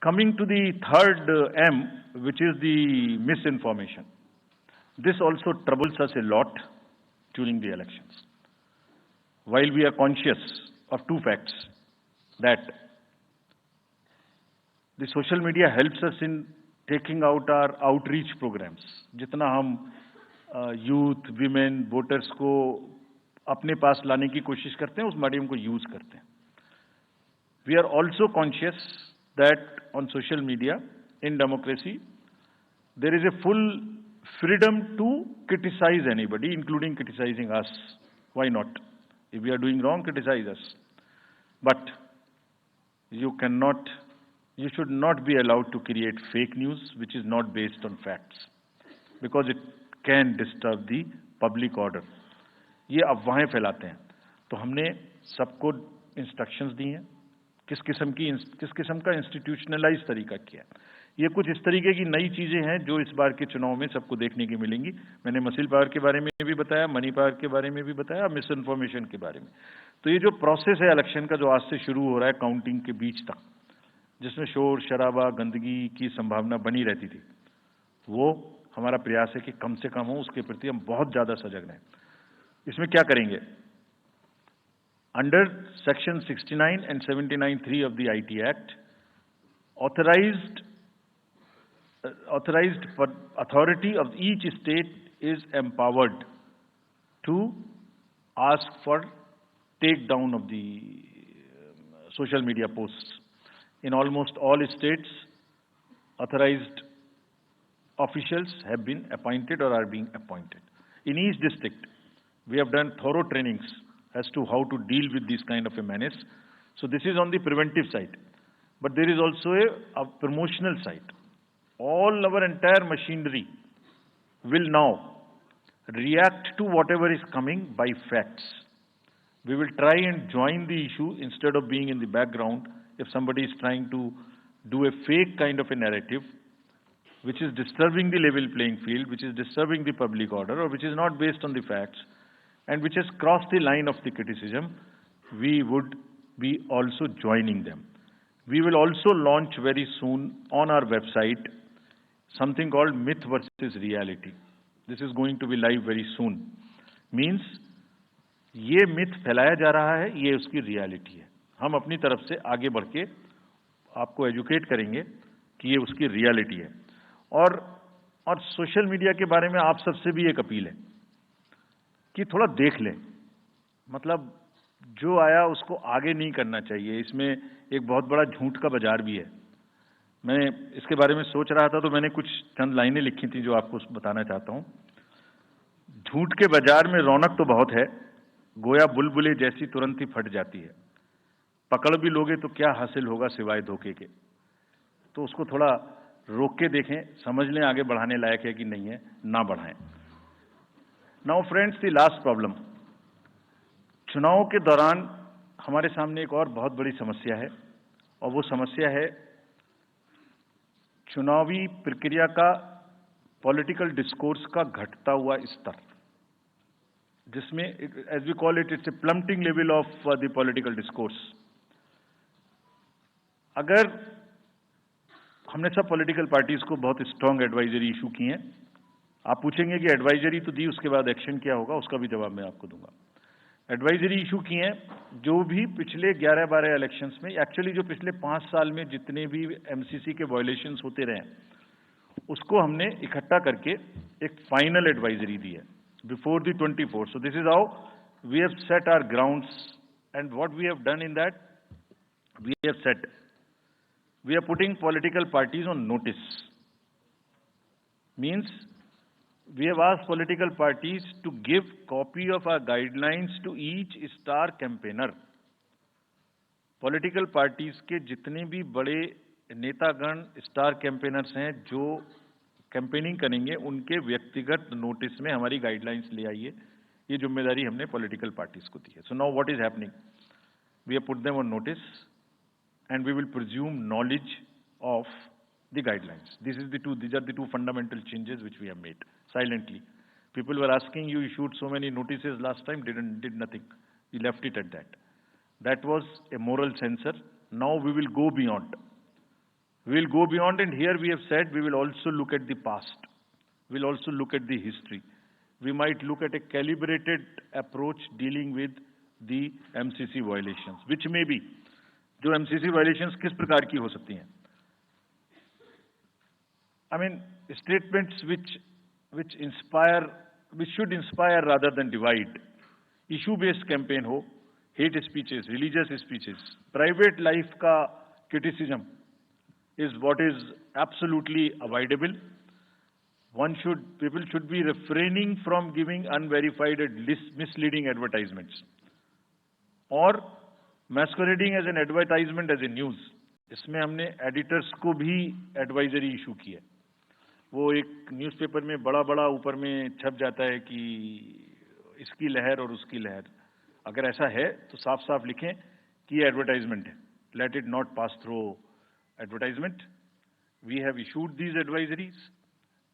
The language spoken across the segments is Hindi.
Coming to the third M, which is the misinformation. This also troubles us a lot during the elections. While we are conscious of two facts, that the social media helps us in taking out our outreach programs. जितना हम यूथ, विमेन, वोटर्स को अपने पास लाने की कोशिश करते हैं, उस मीडियम को यूज करते हैं. We are also conscious that on social media, in democracy, there is a full freedom to criticize anybody, including criticizing us. Why not? If we are doing wrong, criticize us. But you should not be allowed to create fake news which is not based on facts, because it can disturb the public order. ये अफवाहें फैलाते हैं. तो हमने सबको इंस्ट्रक्शंस दी हैं किस किस्म का इंस्टीट्यूशनलाइज तरीका किया. ये कुछ इस तरीके की नई चीजें हैं जो इस बार के चुनाव में सबको देखने की मिलेंगी. मैंने मसल पावर के बारे में भी बताया, मनी पावर के बारे में भी बताया, मिस इन्फॉर्मेशन के बारे में. तो ये जो प्रोसेस है इलेक्शन का, जो आज से शुरू हो रहा है काउंटिंग के बीच तक, जिसमें शोर शराबा गंदगी की संभावना बनी रहती थी, वो हमारा प्रयास है कि कम से कम हो. उसके प्रति हम बहुत ज्यादा सजग रहें. इसमें क्या करेंगे? Under section 69 and 79(3) of the IT Act, authorized authority of each state is empowered to ask for takedown of the social media posts. In almost all states, authorized officials have been appointed or are being appointed. In each district, we have done thorough trainings as to how to deal with this kind of a menace. So this is on the preventive side. But there is also a promotional side. All our entire machinery will now react to whatever is coming by facts. We will try and join the issue instead of being in the background. If somebody is trying to do a fake kind of a narrative, which is disturbing the level playing field, which is disturbing the public order, or which is not based on the facts, and which has crossed the line of the criticism, we would be also joining them. We will also launch very soon on our website something called Myth versus Reality. This is going to be live very soon. Means ये myth फैलाया जा रहा है, ये उसकी reality है. हम अपनी तरफ से आगे बढ़ के आपको educate करेंगे कि ये उसकी reality है. और सोशल मीडिया के बारे में आप सबसे भी एक अपील है कि थोड़ा देख लें. मतलब जो आया उसको आगे नहीं करना चाहिए. इसमें एक बहुत बड़ा झूठ का बाजार भी है. मैं इसके बारे में सोच रहा था तो मैंने कुछ चंद लाइनें लिखी थी जो आपको बताना चाहता हूं. झूठ के बाजार में रौनक तो बहुत है, गोया बुलबुले जैसी तुरंत ही फट जाती है. पकड़ भी लोगे तो क्या हासिल होगा सिवाय धोखे के. तो उसको थोड़ा रोक के देखें, समझ लें आगे बढ़ाने लायक है कि नहीं है, ना बढ़ाएं. Now friends, the last problem. चुनाव के दौरान हमारे सामने एक और बहुत बड़ी समस्या है, और वो समस्या है चुनावी प्रक्रिया का, पॉलिटिकल डिस्कोर्स का घटता हुआ स्तर, जिसमें as we call it, it's a plummeting level of the political discourse. अगर हमने सब पॉलिटिकल पार्टीज को बहुत स्ट्रांग एडवाइजरी इशू की हैं. आप पूछेंगे कि एडवाइजरी तो दी, उसके बाद एक्शन क्या होगा, उसका भी जवाब मैं आपको दूंगा. एडवाइजरी इशू की हैं जो भी पिछले 11-12 इलेक्शंस में, एक्चुअली जो पिछले 5 साल में जितने भी एमसीसी के वायलेशंस होते रहे, उसको हमने इकट्ठा करके एक फाइनल एडवाइजरी दी है before the 24. So this is how we have set our grounds, and what we have done in that, we have set, we are putting political parties on notice. Means we have asked political parties to give copy of our guidelines to each star campaigner. Political parties के जितने भी बड़े नेतागण, स्टार कैंपेनर्स हैं जो कैंपेनिंग करेंगे, उनके व्यक्तिगत नोटिस में हमारी गाइडलाइंस ले आइए. ये जिम्मेदारी हमने पॉलिटिकल पार्टीज को दी है. So now what is happening, we have put them on notice and we will presume knowledge of the guidelines. These are the two fundamental changes which we have made silently. People were asking, you issued so many notices last time, did nothing. We left it at that. That was a moral censor. Now we will go beyond. We will go beyond, and here we have said we will also look at the past. We will also look at the history. We might look at a calibrated approach dealing with the MCC violations, which may be, जो MCC violations किस प्रकार की हो सकती हैं? I mean, statements which should inspire rather than divide. Issue-based campaign हो, hate speeches, religious speeches, private life का criticism is what is absolutely avoidable. People should be refraining from giving unverified and misleading advertisements or masquerading as an advertisement as a news. इसमें हमने एडिटर्स को भी एडवाइजरी इशू की है. वो एक न्यूज़पेपर में बड़ा बड़ा ऊपर में छप जाता है कि इसकी लहर और उसकी लहर. अगर ऐसा है तो साफ साफ लिखें कि ये एडवर्टाइजमेंट है. Let it not pass through advertisement. We have issued these advisories.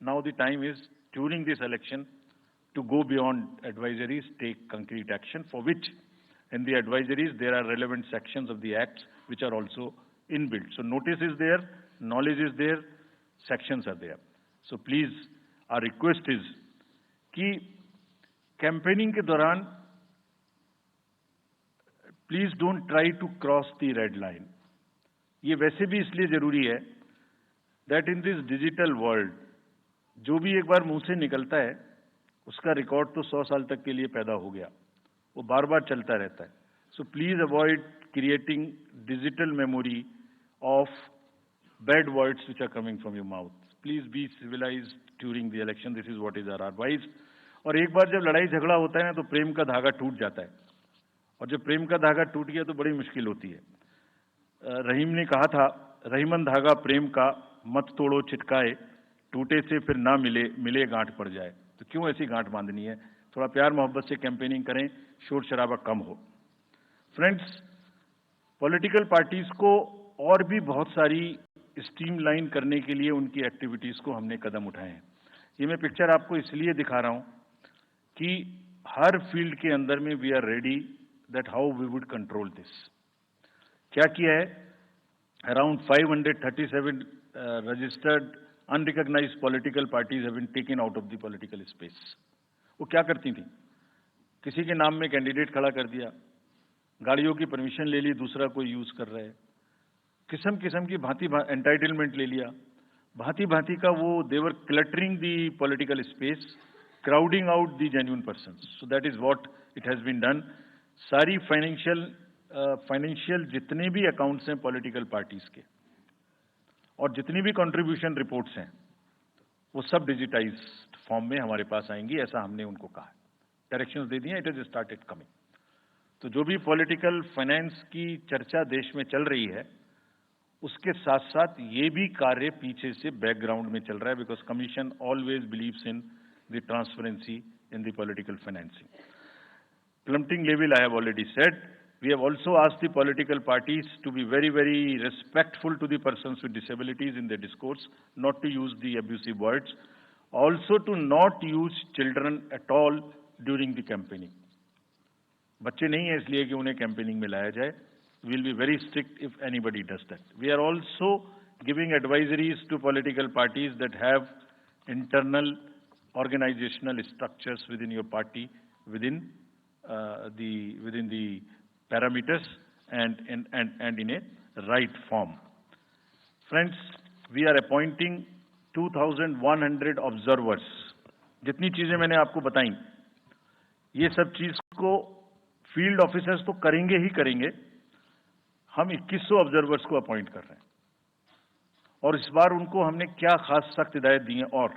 Now the time is during this election to go beyond advisories, take concrete action, for which in the advisories there are relevant sections of the acts which are also inbuilt. So notice is there, knowledge is there, sections are there. So please, our request is कि campaigning के दौरान please don't try to cross the red line. ये वैसे भी इसलिए जरूरी है that in this digital world जो भी एक बार मुंह से निकलता है उसका रिकॉर्ड तो 100 साल तक के लिए पैदा हो गया, वो बार बार चलता रहता है. So please avoid creating digital memory of bad words which are coming from your mouth. Please be civilised during the election. This is what is our advice. और एक बार जब लड़ाई झगड़ा होता है ना तो प्रेम का धागा टूट जाता है, और जब प्रेम का धागा टूट गया तो बड़ी मुश्किल होती है. रहीम ने कहा था, रहीमन धागा प्रेम का मत तोड़ो चिटकाए, टूटे से फिर ना मिले गांठ पड़ जाए. तो क्यों ऐसी गांठ बांधनी है? थोड़ा प्यार मोहब्बत से कैंपेनिंग करें, शोर शराबा कम हो. फ्रेंड्स, पॉलिटिकल पार्टीज को और भी बहुत सारी स्ट्रीमलाइन करने के लिए उनकी एक्टिविटीज को हमने कदम उठाए हैं. ये मैं पिक्चर आपको इसलिए दिखा रहा हूं कि हर फील्ड के अंदर में we are ready that how we would control this. क्या किया है? Around 537 registered unrecognised political parties have been taken out of the political space. वो क्या करती थी? किसी के नाम में कैंडिडेट खड़ा कर दिया, गाड़ियों की परमिशन ले ली, दूसरा कोई यूज कर रहा है, किस्म किस्म की भांति एंटाइटलमेंट ले लिया, भांति भांति का वो they're cluttering the political space, crowding out the genuine persons. So that is what it has been done. सारी फाइनेंशियल जितने भी अकाउंट्स हैं पॉलिटिकल पार्टीज के और जितनी भी कंट्रीब्यूशन रिपोर्ट्स हैं वो सब डिजिटाइज्ड फॉर्म में हमारे पास आएंगी, ऐसा हमने उनको कहा. डायरेक्शंस दे दिए, इट इज स्टार्टेड कमिंग. तो जो भी पॉलिटिकल फाइनेंस की चर्चा देश में चल रही है उसके साथ साथ ये भी कार्य पीछे से बैकग्राउंड में चल रहा है, because commission always believes in the transparency in the political financing. Plummeting level, I have already said. We have also asked the political parties to be very, very respectful to the persons with disabilities in their discourse, not to use the abusive words, also to not use children at all during the campaigning. बच्चे नहीं है इसलिए कि उन्हें कैंपेनिंग में लाया जाए. We will be very strict if anybody does that. We are also giving advisories to political parties that have internal organizational structures within your party, within the parameters and in a right form. Friends, we are appointing 2,100 observers. जितनी चीजें मैंने आपको बताई, ये सब चीज को फील्ड ऑफिसर्स तो करेंगे ही करेंगे. हम 2100 ऑब्जर्वर्स को अपॉइंट कर रहे हैं और इस बार उनको हमने क्या खास सख्त हिदायत दी है. और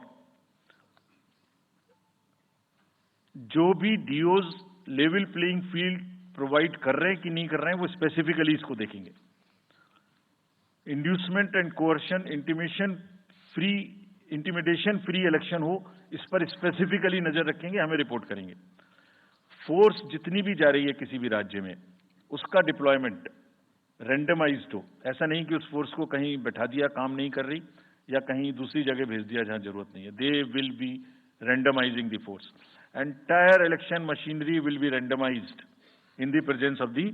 जो भी डीओज लेवल प्लेइंग फील्ड प्रोवाइड कर रहे हैं कि नहीं कर रहे हैं वो स्पेसिफिकली इसको देखेंगे. Inducement and coercion, intimidation free election हो, इस पर स्पेसिफिकली नजर रखेंगे, हमें रिपोर्ट करेंगे. फोर्स जितनी भी जा रही है किसी भी राज्य में उसका डिप्लॉयमेंट रैंडमाइज्ड हो. ऐसा नहीं कि उस फोर्स को कहीं बैठा दिया, काम नहीं कर रही, या कहीं दूसरी जगह भेज दिया जहां जरूरत नहीं है. They will be randomizing the force. Entire election machinery will be randomized in the presence of the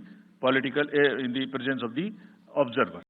observer.